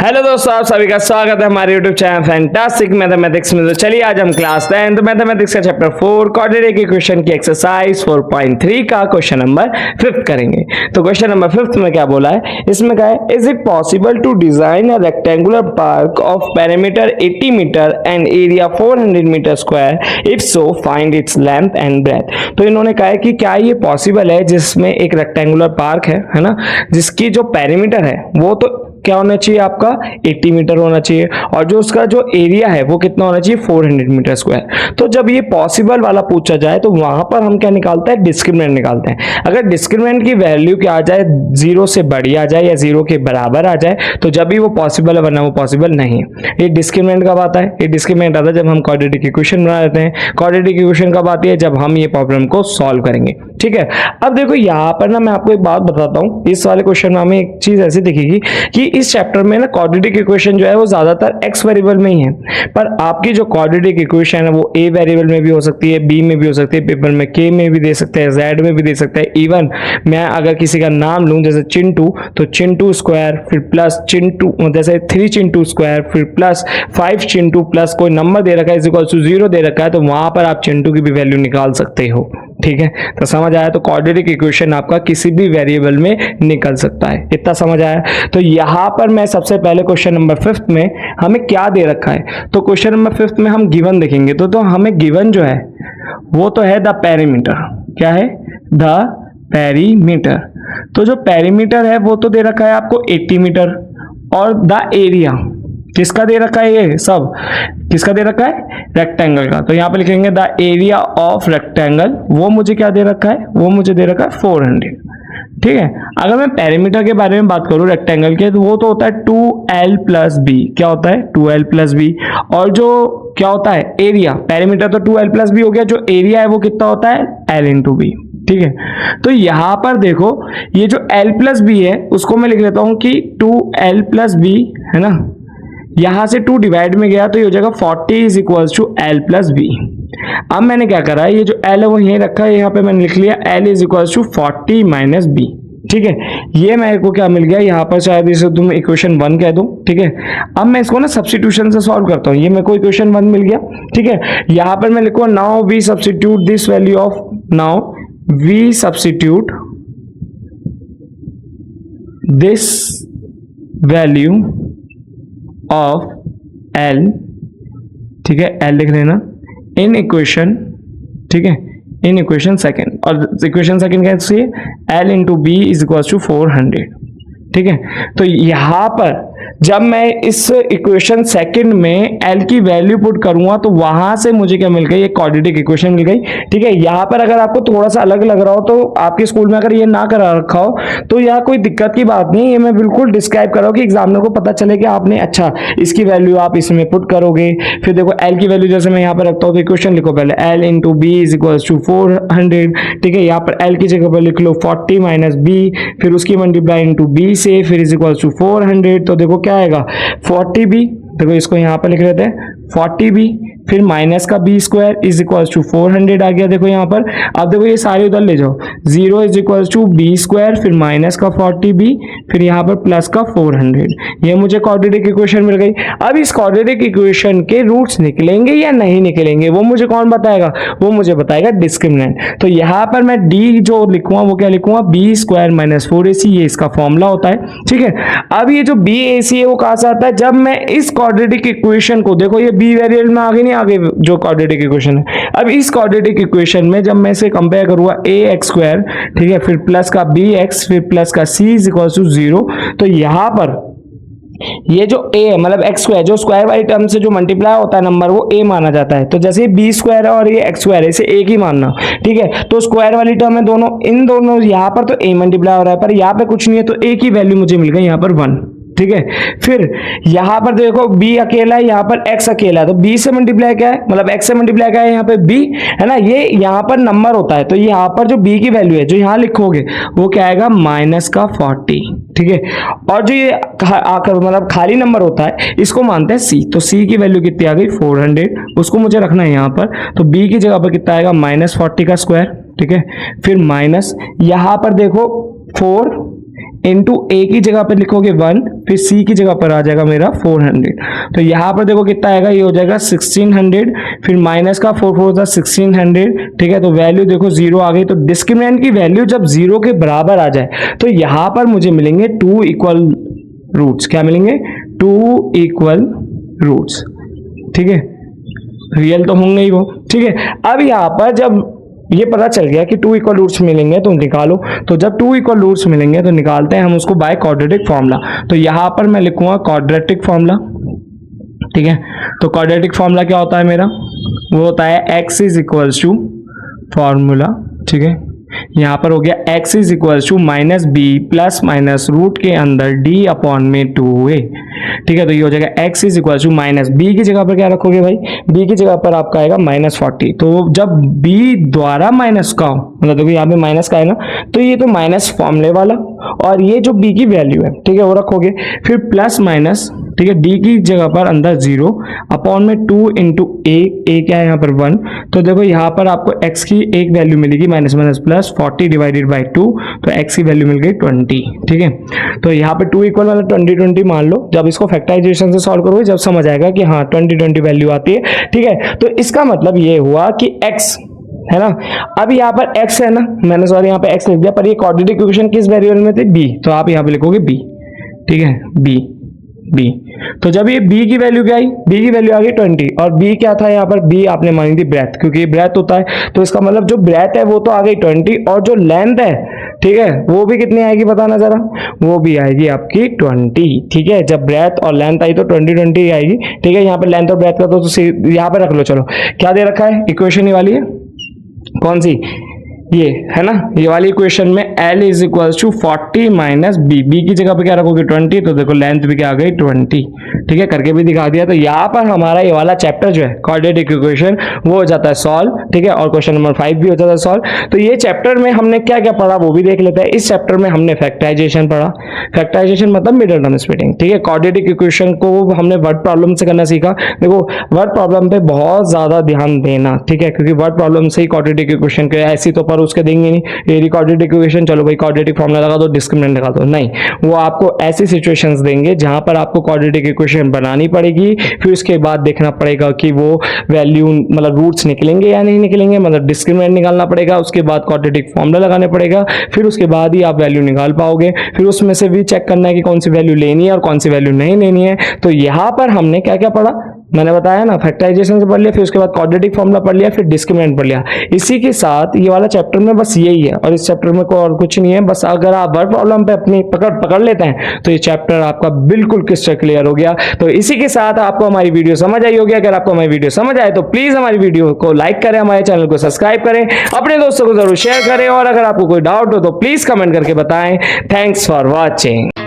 Hello दोस्तों, आप सभी का स्वागत है हमारे YouTube चैनल फैंटास्टिक मैथमेटिक्स में। तो चलिए आज हम क्लास 10 मैथमेटिक्स का चैप्टर 4 क्वाड्रेटिक इक्वेशन की एक्सरसाइज 4.3 का क्वेश्चन नंबर 5 करेंगे। तो क्वेश्चन नंबर 5 में क्या बोला है, इसमें क्या है, is it possible to design a rectangular park of perimeter 80 metre and area 400 metre square, if so find its length and breadth. तो इन्होंने कहा है कि क्या ये पॉसिबल है जिसमें एक रेक्टेंगुलर पार्क है ना, जिसकी जो पेरीमीटर है वो तो क्या होना चाहिए, आपका 80 मीटर होना चाहिए, और जो उसका जो एरिया है वो कितना होना चाहिए, 400 मीटर स्क्वायर। तो जब ये पॉसिबल वाला पूछा जाए तो वहां पर हम क्या निकालते हैं, डिस्क्रिमिनेंट निकालते हैं। अगर डिस्क्रिमिनेंट की वैल्यू क्या आ जाए, 0 से बड़ी आ जाए या 0 के बराबर आ जाए, तो जब भी वो पॉसिबल है, वरना वो पॉसिबल नहीं है। ये डिस्क्रिमिनेंट कब आता है, ये डिस्क्रिमिनेंट आता है जब हम क्वाड्रेटिक इक्वेशन बना देते हैं। क्वाड्रेटिक इक्वेशन कब आती है, जब हम ये प्रॉब्लम को सॉल्व करेंगे। ठीक है, अब देखो यहाँ पर ना मैं आपको एक बात बताता हूँ, इस वाले क्वेश्चन में हमें एक चीज ऐसी दिखेगी कि इस चैप्टर में ना क्वाड्रेटिक इक्वेशन जो है वो ज्यादातर एक्स वेरिएबल में ही है, पर आपकी जो क्वाड्रेटिक इक्वेशन है वो ए वेरिएबल में भी हो सकती है, बी में भी हो सकती है, पेपर में के में भी दे सकते हैं, जेड में भी दे सकते हैं। इवन मैं अगर किसी का नाम लूं जैसे चिंटू, तो चिंटू स्क्वायर फिर प्लस चिंटू, जैसे 3 चिंटू स्क्वायर फिर प्लस 5 चिंटू प्लस कोई नंबर दे रखा है इज इक्वल टू 0 दे रखा है, तो वहां पर आप चिंटू की भी वैल्यू निकाल सकते हो। ठीक है, तो समझ आया। तो क्वाड्रेटिक इक्वेशन आपका किसी भी वेरिएबल में निकल सकता है, इतना समझ आया। तो यहां पर मैं सबसे पहले क्वेश्चन नंबर 5 में हमें क्या दे रखा है, तो क्वेश्चन नंबर 5 में हम गिवन देखेंगे। तो हमें गिवन जो है वो तो है द पेरीमीटर। क्या है, द पेरीमीटर। तो जो पेरीमीटर है वो तो दे रखा है आपको 80 मीटर, और द एरिया किसका दे रखा है, ये सब किसका दे रखा है, रेक्टेंगल का। तो यहाँ पे लिखेंगे द एरिया ऑफ रेक्टेंगल, वो मुझे क्या दे रखा है, वो मुझे दे रखा है 400। ठीक है, अगर मैं पेरीमीटर के बारे में बात करूं रेक्टेंगल के, तो वो तो होता है 2l प्लस बी। क्या होता है, 2l प्लस बी। और जो क्या होता है एरिया, पेरीमीटर तो 2l प्लस बी हो गया, जो एरिया है वो कितना होता है, l इंटू बी। ठीक है, तो यहां पर देखो ये जो l प्लस बी है उसको मैं लिख लेता हूं कि 2l प्लस बी है ना, यहां से 2 डिवाइड में गया तो ये हो जाएगा 40 is equal to L plus B. अब मैंने क्या करा है, ये जो एल है वो यहीं रखा है, यहाँ पे मैंने लिख लिया L is equal to 40 minus B. ठीक है, ये मेरे को क्या मिल गया, यहाँ पर शायद इसे तुम इक्वेशन 1 कह दो। ठीक है, अब मैं इसको ना सब्स्टिट्यूशन से सॉल्व करता हूँ। ये मेरे को इक्वेशन 1 मिल गया। ठीक है, यहाँ पर मैं लिखूंगा now we substitute this value of, now we substitute this value of L, ठीक है, L लिख लेना इन इक्वेशन, ठीक है, इन इक्वेशन सेकंड। और इक्वेशन सेकंड कैसे है, L into B is equal to 400। ठीक है, तो यहां पर जब मैं इस इक्वेशन सेकंड में L की वैल्यू पुट करूंगा तो वहां से मुझे क्या मिल गई, एक क्वाड्रेटिक इक्वेशन मिल गई। ठीक है, यहां पर अगर आपको थोड़ा सा अलग लग रहा हो, तो आपके स्कूल में अगर ये ना करा रखा हो तो यह कोई दिक्कत की बात नहीं, ये मैं बिल्कुल डिस्क्राइब कर रहा हूं कि एग्जामिनर को पता चले कि आपने अच्छा इसकी वैल्यू आप इसमें पुट करोगे। फिर देखो L की वैल्यू जैसे मैं यहाँ पर रखता हूँ, तो इक्वेशन लिखो पहले L into B is equal to 400। ठीक है, यहाँ पर L की जगह पर लिख लो 40 माइनस बी, फिर उसकी मल्टीप्लाई इंटू बी से, फिर इज इक्वल टू 400। तो देखो क्या आएगा, 40 बी, देखो इसको यहाँ पर लिख लेते हैं 40 बी, फिर माइनस का B square is equal to 400 आ गया। देखो यहाँ पर, अब देखो ये सारे उधर ले जाओ, 0 is equal to B square, फिर माइनस का 40 बी, फिर यहाँ पर प्लस का 400। ये मुझे क्वाड्रेटिक इक्वेशन मिल गई। अब इस क्वाड्रेटिक इक्वेशन के रूट्स निकलेंगे या नहीं निकलेंगे वो मुझे कौन बताएगा, वो मुझे बताएगा डिस्क्रिमिनेंट। तो यहाँ पर मैं डी जो लिखूंगा वो क्या लिखूंगा, बी स्क्वायर माइनस 4ac, ये इसका फॉर्मूला होता है। ठीक है, अब ये जो बी ए सी है वो कहां से आता है, जब मैं इस क्वाड्रेटिक इक्वेशन को, देखो ये बी वेरिएबल में आगे नहीं, आगे जो क्वाड्रेटिक इक्वेशन है, अब इस क्वाड्रेटिक इक्वेशन में जब मैं इसे कंपेयर करूंगा ए एक्स स्क्वायर, ठीक है, फिर प्लस का बी एक्स, फिर प्लस का सी इज इक्वल टू 0, तो यहां पर ये जो a है मतलब एक्स स्क्वायर, जो स्क्वायर वाली टर्म से जो मल्टीप्लाई होता है नंबर, वो a माना जाता है। तो जैसे बी स्क्वायर है और ये एक्स स्क्वायर है, इसे एक ही मानना। ठीक है, तो स्क्वायर वाली टर्म है दोनों, इन दोनों यहाँ पर तो a मल्टीप्लाई हो रहा है, पर यहाँ पे कुछ नहीं है, तो a की वैल्यू मुझे मिल गई यहाँ पर 1। ठीक है, फिर यहां पर देखो b अकेला है, यहां पर x अकेला है, तो b से मल्टीप्लाई क्या है, मतलब x से मल्टीप्लाई क्या है, यहाँ पे b है ना, ये यहां पर नंबर होता है, तो यहाँ पर जो b की वैल्यू है जो यहां लिखोगे वो क्या आएगा, माइनस का 40। ठीक है, और जो ये आकर मतलब खाली नंबर होता है इसको मानते हैं c, तो c की वैल्यू कितनी आ गई 400, उसको मुझे रखना है यहाँ पर, तो b की जगह पर कितना आएगा, माइनस 40 का स्क्वायर। ठीक है, फिर माइनस यहाँ पर देखो 4 इंटू ए की जगह पर लिखोगे 1, फिर सी की जगह पर आ जाएगा मेरा 400। तो यहाँ पर देखो कितना आएगा, ये हो जाएगा 1600, फिर माइनस का 4 4 था 1600, ठीक है। तो वैल्यू देखो 0 आ गई। तो डिस्क्रिमिनेंट की वैल्यू जब 0 के बराबर आ जाए तो यहाँ पर मुझे मिलेंगे 2 इक्वल रूट्स। क्या मिलेंगे? 2 इक्वल रूट्स, ठीक है। रियल तो होंगे ही वो, ठीक है। अब यहाँ पर जब ये पता चल गया कि 2 इक्वल रूट्स मिलेंगे तो निकालो। तो जब 2 इक्वल रूट्स मिलेंगे तो निकालते हैं हम उसको बाय क्वाड्रेटिक फॉर्मूला। तो यहां पर मैं लिखूंगा क्वाड्रेटिक फॉर्मूला, ठीक है। तो क्वाड्रेटिक फॉर्मूला क्या होता है मेरा? वो होता है x is equals to formula, ठीक है। यहां पर हो गया x is equals to minus B plus minus root के अंदर d अपॉन में 2a, ठीक है। तो ये हो जाएगा x is equals to minus B की जगह पर क्या रखोगे भाई? b की जगह पर आपका आएगा -40। तो जब b द्वारा माइनस का हो, मतलब देखो यहाँ पे माइनस का है ना, तो ये तो माइनस फॉर्मूले वाला, और ये जो b की वैल्यू है, ठीक है, वो रखोगे। फिर प्लस माइनस, ठीक है, d की जगह पर अंदर 0 अपॉन में 2 इंटू a क्या है यहाँ पर 1। तो देखो यहाँ पर आपको x की एक वैल्यू मिलेगी minus minus plus 40 divided by 2, तो x की वैल्यू मिल गई 20, ठीक है। तो यहाँ पे 2 इक्वल वाला 20 20 मान लो। जब इसको फैक्टराइजेशन से सॉल्व करोगे जब समझ आएगा कि हाँ 20 20 वैल्यू आती है, ठीक है। तो इसका मतलब ये हुआ कि x है ना, अब यहाँ पर x है ना, मैंने सॉरी यहाँ पे x लिख दिया, पर ये क्वाड्रेटिक इक्वेशन किस वेरिएबल में थे? b। तो आप यहाँ पे लिखोगे b, ठीक है, b। तो जब ये b की वैल्यू क्या आई? b की वैल्यू आ गई 20, और b क्या था यहाँ पर? b आपने मानी थी ब्रेथ, क्योंकि ये ब्रेथ होता है। तो इसका मतलब जो ब्रेथ है वो तो आ गई 20, और जो लेंथ है, ठीक है, वो भी कितनी आएगी बताना जरा? वो भी आएगी आपकी 20, ठीक है। जब ब्रेथ और लेंथ आई तो 20 20 आएगी, ठीक है। यहाँ पर लेंथ और ब्रेथ का तो यहाँ पर रख लो। चलो क्या दे रखा है? इक्वेशन ही वाली है, कौन सी? ये है ना, ये वाली इक्वेशन में L is equal to 40 minus B. B की जगह पे क्या रखोगे? 20। तो देखो लेंथ भी क्या आ गई? 20, ठीक है, करके भी दिखा दिया। तो यहाँ पर हमारा ये वाला चैप्टर जो है क्वाड्रेटिक इक्वेशन वो हो जाता है सॉल्व, ठीक है, और क्वेश्चन नंबर 5 भी हो जाता है सॉल्व। तो ये चैप्टर में हमने क्या क्या पढ़ा वो भी देख लेते हैं। इस चैप्टर में हमने फैक्टराइजेशन पढ़ा। फैक्टराइजेशन मतलब मिडिल टर्म स्प्लिटिंग, ठीक है। क्वाड्रेटिक इक्वेशन को हमने वर्ड प्रॉब्लम से करना सीखा। देखो वर्ड प्रॉब्लम पे बहुत ज्यादा ध्यान देना, ठीक है, क्योंकि वर्ड प्रॉब्लम से ही क्वाड्रेटिक इक्वेशन के ऐसी तो पर उसके देंगे नहीं, ये क्वाड्रेटिक इक्वेशन, चलो भाई क्वाड्रेटिक फॉर्मूला लगा दो, डिस्क्रिमिनेंट लगा दो, नहीं, वो आपको ऐसी सिचुएशंस देंगे जहां पर आपको क्वाड्रेटिक इक्वेशन बनानी पड़ेगी। फिर उसके बाद देखना पड़ेगा कि वो वैल्यू मतलब रूट्स निकलेंगे या नहीं निकलेंगे, मतलब डिस्क्रिमिनेंट निकालना पड़ेगा। उसके बाद क्वाड्रेटिक फॉर्मूला लगाने पड़ेगा, फिर उसके बाद ही आप वैल्यू निकाल पाओगे। फिर उसमें से भी चेक करना है कि कौन सी वैल्यू लेनी है और कौन सी वैल्यू नहीं लेनी है। तो यहां पर हमने क्या क्या पढ़ा? मैंने बताया ना, फैक्टराइजेशन से पढ़ लिया, फिर उसके बाद क्वाड्रेटिक फॉर्मूला पढ़ लिया, फिर डिस्क्रिमिनेंट पढ़ लिया। इसी के साथ ये वाला चैप्टर में बस यही है, और इस चैप्टर में कोई और कुछ नहीं है। बस अगर आप वर्ड प्रॉब्लम पे अपनी पकड़ लेते हैं तो ये चैप्टर आपका बिल्कुल क्रिस्टल क्लियर हो गया। तो इसी के साथ आपको हमारी वीडियो समझ आई होगी। अगर आपको हमारी वीडियो समझ आए तो प्लीज हमारी वीडियो को लाइक करें, हमारे चैनल को सब्सक्राइब करें, अपने दोस्तों को जरूर शेयर करें, और अगर आपको कोई डाउट हो तो प्लीज कमेंट करके बताएं। Thanks for watching.